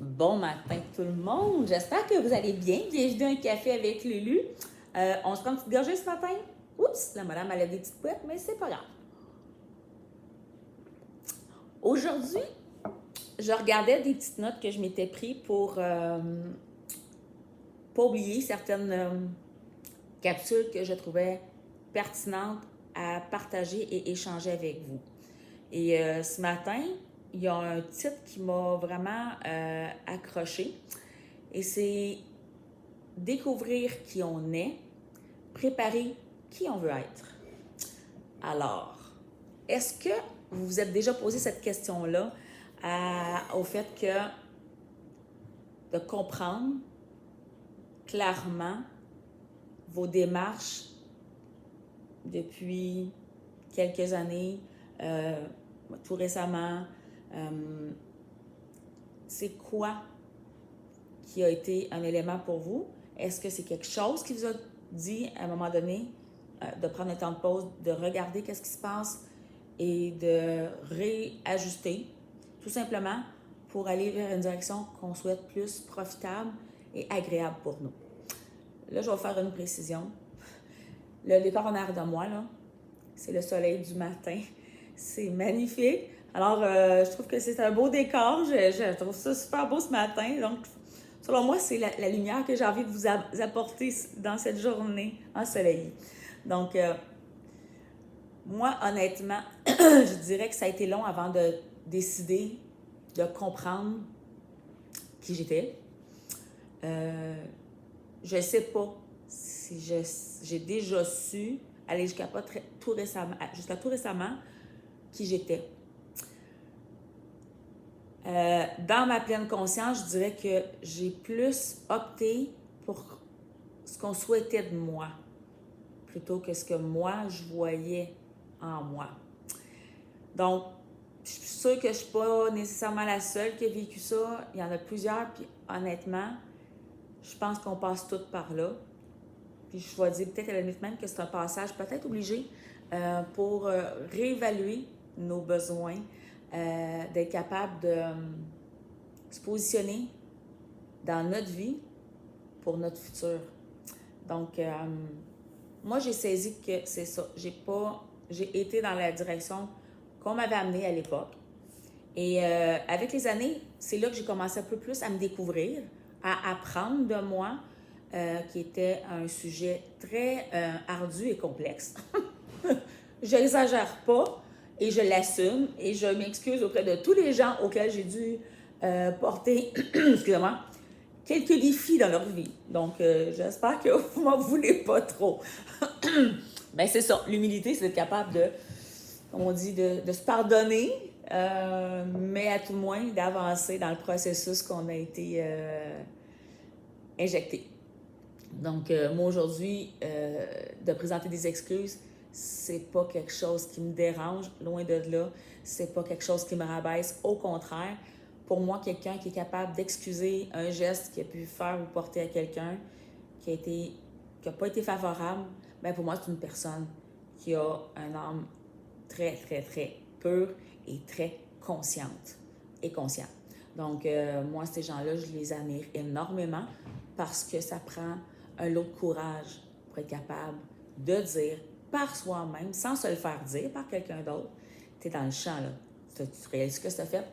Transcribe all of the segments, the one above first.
Bon matin tout le monde, j'espère que vous allez bien. Bienvenue à un café avec Lulu. On se prend une petite gorgée ce matin. Oups, la madame elle a des petites couettes, mais c'est pas grave. Aujourd'hui, je regardais des petites notes que je m'étais pris pour pas oublier certaines capsules que je trouvais pertinentes à partager et échanger avec vous. Et ce matin, il y a un titre qui m'a vraiment accroché et c'est découvrir qui on est, préparer qui on veut être. Alors, est-ce que vous vous êtes déjà posé cette question-là au fait que de comprendre clairement vos démarches depuis quelques années, tout récemment, c'est quoi qui a été un élément pour vous? Est-ce que c'est quelque chose qui vous a dit à un moment donné de prendre un temps de pause, de regarder qu'est-ce qui se passe et de réajuster, tout simplement pour aller vers une direction qu'on souhaite plus profitable et agréable pour nous? Là, je vais faire une précision. Le départ en arrière de moi, là, c'est le soleil du matin. C'est magnifique. Alors, je trouve que c'est un beau décor. Je trouve ça super beau ce matin. Donc, selon moi, c'est la lumière que j'ai envie de vous apporter dans cette journée ensoleillée. Donc, moi, honnêtement, je dirais que ça a été long avant de décider de comprendre qui j'étais. Je ne sais pas si j'ai déjà su aller jusqu'à tout récemment qui j'étais. Dans ma pleine conscience, je dirais que j'ai plus opté pour ce qu'on souhaitait de moi plutôt que ce que moi, je voyais en moi. Donc, je suis sûre que je ne suis pas nécessairement la seule qui a vécu ça. Il y en a plusieurs, puis honnêtement, je pense qu'on passe toutes par là. Puis je vais dire peut-être à la limite même que c'est un passage peut-être obligé pour réévaluer nos besoins, d'être capable de se positionner dans notre vie pour notre futur. Donc, moi, j'ai saisi que c'est ça. J'ai été dans la direction qu'on m'avait amenée à l'époque. Et avec les années, c'est là que j'ai commencé un peu plus à me découvrir, à apprendre de moi, qui était un sujet très ardu et complexe. Je n'exagère pas et je l'assume et je m'excuse auprès de tous les gens auxquels j'ai dû porter, excusez-moi, quelques défis dans leur vie. Donc, j'espère que vous m'en voulez pas trop. Ben c'est ça, l'humilité, c'est d'être capable de, comme on dit, de se pardonner, mais à tout le moins d'avancer dans le processus qu'on a été injecté. Donc, moi aujourd'hui, de présenter des excuses, c'est pas quelque chose qui me dérange, loin de là. C'est pas quelque chose qui me rabaisse. Au contraire, pour moi, quelqu'un qui est capable d'excuser un geste qu'il a pu faire ou porter à quelqu'un qui a pas été favorable, ben pour moi, c'est une personne qui a un âme très, très, très pure et très consciente et consciente. Donc, moi, ces gens-là, je les admire énormément parce que ça prend un lot de courage pour être capable de dire par soi-même, sans se le faire dire par quelqu'un d'autre, tu es dans le champ, là. Tu réalises ce que tu as fait,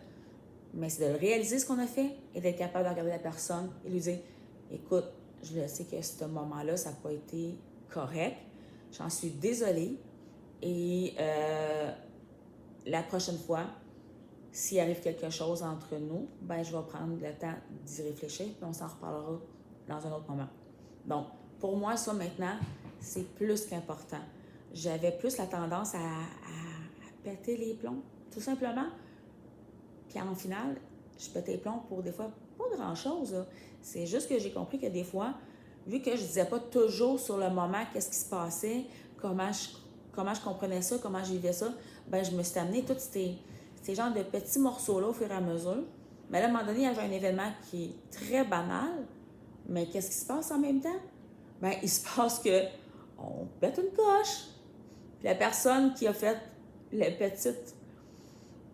mais c'est de réaliser ce qu'on a fait et d'être capable de regarder la personne et lui dire, écoute, je sais que ce moment-là, ça n'a pas été correct, j'en suis désolée et la prochaine fois, s'il arrive quelque chose entre nous, ben je vais prendre le temps d'y réfléchir puis on s'en reparlera dans un autre moment. Donc, pour moi, ça maintenant, c'est plus qu'important. J'avais plus la tendance à péter les plombs, tout simplement. Puis en final, je pétais les plombs pour des fois pas grand-chose. Là. C'est juste que j'ai compris que des fois, vu que je disais pas toujours sur le moment qu'est-ce qui se passait, comment je comprenais ça, comment je vivais ça, ben je me suis amenée tous ces genres de petits morceaux-là au fur et à mesure. Mais là, à un moment donné, il y avait un événement qui est très banal, mais qu'est-ce qui se passe en même temps? Ben, il se passe que on pète une coche. Puis la personne qui a fait la petite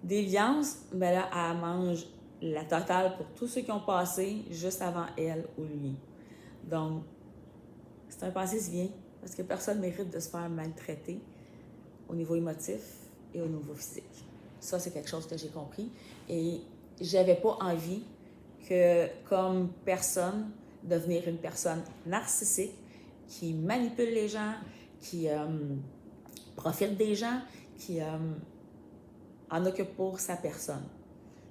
déviance, ben là, elle mange la totale pour tous ceux qui ont passé juste avant elle ou lui. Donc, c'est un passé si bien, parce que personne ne mérite de se faire maltraiter au niveau émotif et au niveau physique. Ça, c'est quelque chose que j'ai compris. Et j'avais pas envie que, comme personne, devenir une personne narcissique qui manipule les gens, qui profite des gens, qui en occupe pour sa personne.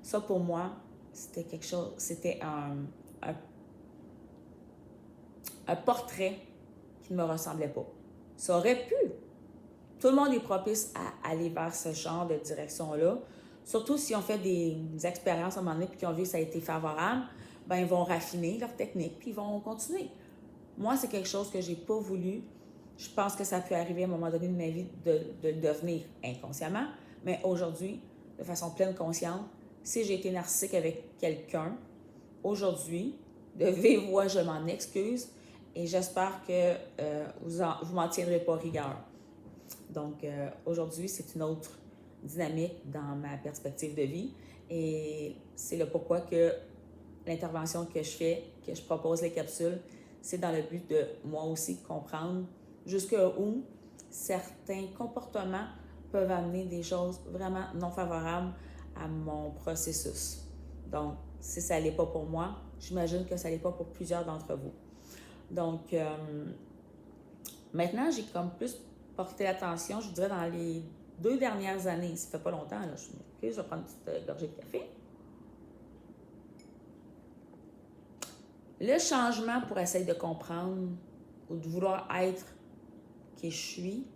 Ça, pour moi, c'était quelque chose, c'était un portrait qui ne me ressemblait pas. Ça aurait pu. Tout le monde est propice à aller vers ce genre de direction-là. Surtout si on fait des expériences à un moment donné et qu'ils ont vu que ça a été favorable, ben ils vont raffiner leur technique puis ils vont continuer. Moi, c'est quelque chose que j'ai pas voulu. Je pense que ça peut arriver à un moment donné de ma vie de le devenir inconsciemment, mais aujourd'hui, de façon pleine consciente, si j'ai été narcissique avec quelqu'un, aujourd'hui, de vive voix, je m'en excuse et j'espère que vous m'en tiendrez pas rigueur. Donc, aujourd'hui, c'est une autre dynamique dans ma perspective de vie et c'est le pourquoi que l'intervention que je fais, que je propose les capsules, c'est dans le but de moi aussi comprendre jusqu'où certains comportements peuvent amener des choses vraiment non favorables à mon processus. Donc, si ça l'est pas pour moi, j'imagine que ça l'est pas pour plusieurs d'entre vous. Donc, maintenant, j'ai comme plus porté attention, je dirais, dans les 2 dernières années. Ça fait pas longtemps, là. Je vais prendre une petite gorgée de café. Le changement pour essayer de comprendre ou de vouloir être qui je suis,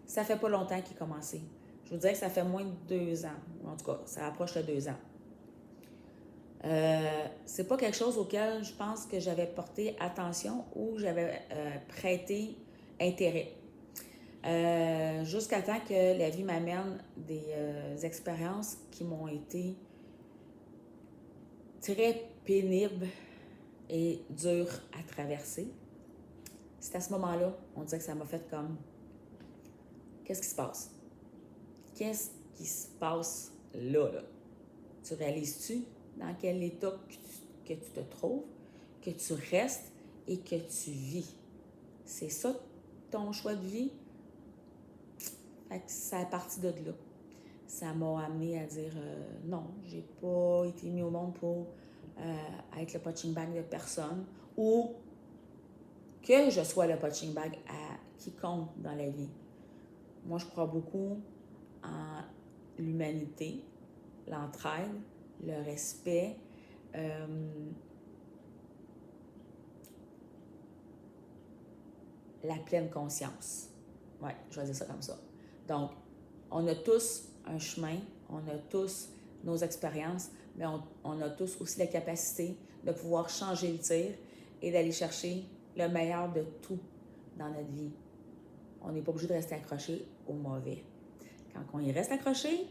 ça fait pas longtemps qu'il a commencé. Je vous dirais que ça fait moins de 2 ans. En tout cas, ça approche de 2 ans. C'est pas quelque chose auquel je pense que j'avais porté attention ou j'avais prêté intérêt. Jusqu'à temps que la vie m'amène des expériences qui m'ont été très pénibles et dures à traverser. C'est à ce moment-là, on dirait que ça m'a fait comme... Qu'est-ce qui se passe? Qu'est-ce qui se passe là? Tu réalises-tu dans quel état que tu te trouves, que tu restes et que tu vis? C'est ça ton choix de vie? Fait que ça a parti de là. Ça m'a amené à dire non, j'ai pas été mis au monde pour être le punching bag de personne ou que je sois le punching bag à quiconque dans la vie. Moi, je crois beaucoup en l'humanité, l'entraide, le respect, la pleine conscience. Ouais, je vais dire ça comme ça. Donc, on a tous un chemin, on a tous nos expériences, mais on a tous aussi la capacité de pouvoir changer le tir et d'aller chercher le meilleur de tout dans notre vie. On n'est pas obligé de rester accroché au mauvais. Quand on y reste accroché,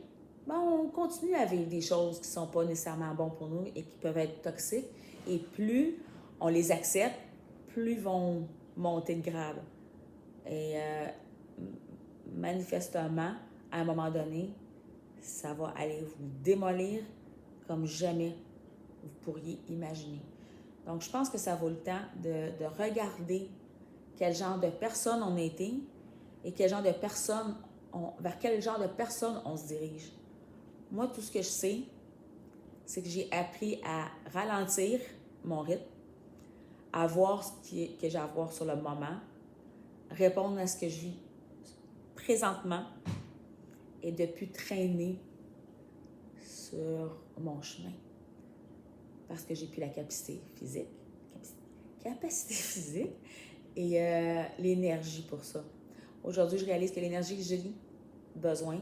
ben on continue à vivre des choses qui ne sont pas nécessairement bonnes pour nous et qui peuvent être toxiques. Et plus on les accepte, plus ils vont monter de grade. Et manifestement, à un moment donné, ça va aller vous démolir comme jamais vous pourriez imaginer. Donc, je pense que ça vaut le temps de regarder quel genre de personne on a été et quel genre de personne vers quel genre de personne on se dirige. Moi, tout ce que je sais, c'est que j'ai appris à ralentir mon rythme, à voir ce que j'ai à voir sur le moment, répondre à ce que je vis présentement et de ne plus traîner sur mon chemin. Parce que j'ai plus la capacité physique et l'énergie pour ça. Aujourd'hui, je réalise que l'énergie que j'ai besoin,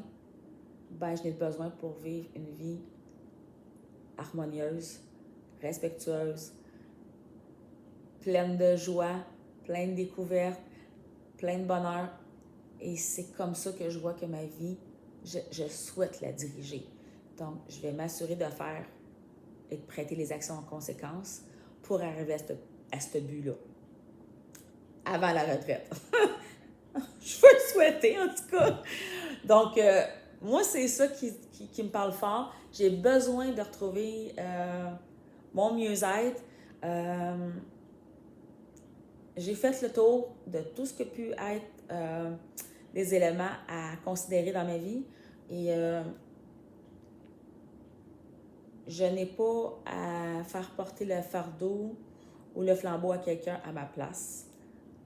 ben, je n'ai besoin pour vivre une vie harmonieuse, respectueuse, pleine de joie, pleine de découvertes, pleine de bonheur. Et c'est comme ça que je vois que ma vie, je souhaite la diriger. Donc, je vais m'assurer de faire et de prêter les actions en conséquence pour arriver à ce but-là. Avant la retraite. Je peux le souhaiter, en tout cas. Donc, moi, c'est ça qui qui me parle fort. J'ai besoin de retrouver mon mieux-être. J'ai fait le tour de tout ce qui a pu être des éléments à considérer dans ma vie et je n'ai pas à faire porter le fardeau ou le flambeau à quelqu'un à ma place.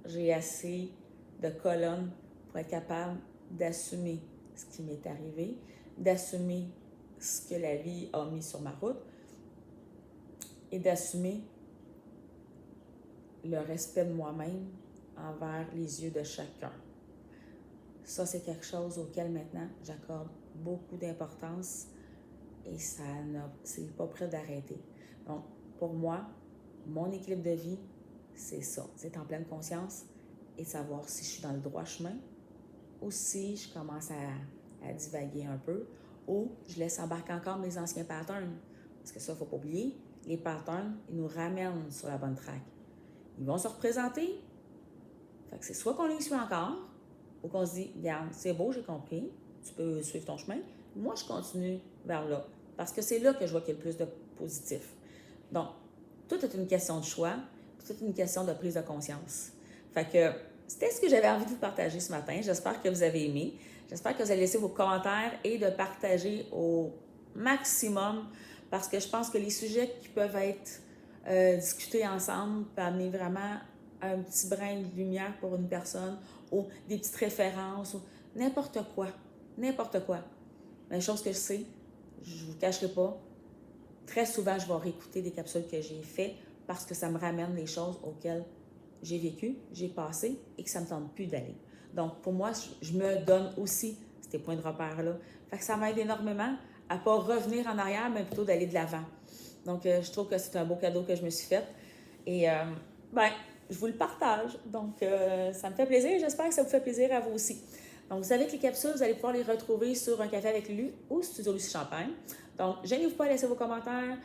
J'ai assez de colonnes pour être capable d'assumer ce qui m'est arrivé, d'assumer ce que la vie a mis sur ma route et d'assumer le respect de moi-même envers les yeux de chacun. Ça, c'est quelque chose auquel maintenant j'accorde beaucoup d'importance et c'est pas prêt d'arrêter. Donc, pour moi, mon équilibre de vie, c'est ça. C'est en pleine conscience et savoir si je suis dans le droit chemin ou si je commence à divaguer un peu ou je laisse embarquer encore mes anciens patterns. Parce que ça, il ne faut pas oublier, les patterns, ils nous ramènent sur la bonne track. Ils vont se représenter. Fait que c'est soit qu'on les suit encore ou qu'on se dit, regarde, c'est beau, j'ai compris, tu peux suivre ton chemin. Moi, je continue vers là parce que c'est là que je vois qu'il y a le plus de positif. Donc, tout est une question de choix, tout est une question de prise de conscience. Fait que c'était ce que j'avais envie de vous partager ce matin. J'espère que vous avez aimé. J'espère que vous allez laisser vos commentaires et de partager au maximum parce que je pense que les sujets qui peuvent être discuter ensemble peut amener vraiment un petit brin de lumière pour une personne ou des petites références ou n'importe quoi. N'importe quoi. Mais une chose que je sais, je ne vous cacherai pas, très souvent, je vais réécouter des capsules que j'ai faites parce que ça me ramène les choses auxquelles j'ai vécu, j'ai passé et que ça ne me tente plus d'aller. Donc, pour moi, je me donne aussi ces points de repère-là. Fait que ça m'aide énormément à ne pas revenir en arrière, mais plutôt d'aller de l'avant. Donc, je trouve que c'est un beau cadeau que je me suis fait. Et, je vous le partage. Donc, ça me fait plaisir et j'espère que ça vous fait plaisir à vous aussi. Donc, vous savez que les capsules, vous allez pouvoir les retrouver sur Un café avec Lulu ou Studio Lucie Champagne. Donc, gênez-vous pas à laisser vos commentaires.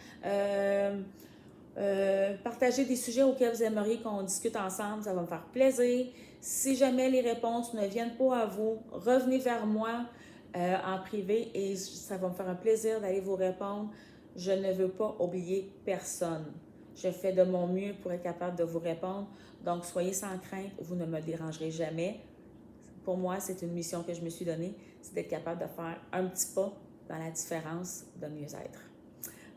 Partagez des sujets auxquels vous aimeriez qu'on discute ensemble. Ça va me faire plaisir. Si jamais les réponses ne viennent pas à vous, revenez vers moi en privé et ça va me faire un plaisir d'aller vous répondre. Je ne veux pas oublier personne. Je fais de mon mieux pour être capable de vous répondre. Donc, soyez sans crainte, vous ne me dérangerez jamais. Pour moi, c'est une mission que je me suis donnée, c'est d'être capable de faire un petit pas dans la différence de mieux-être.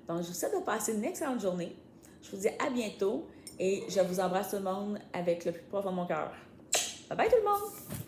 Donc, je vous souhaite de passer une excellente journée. Je vous dis à bientôt et je vous embrasse tout le monde avec le plus profond de mon cœur. Bye bye tout le monde!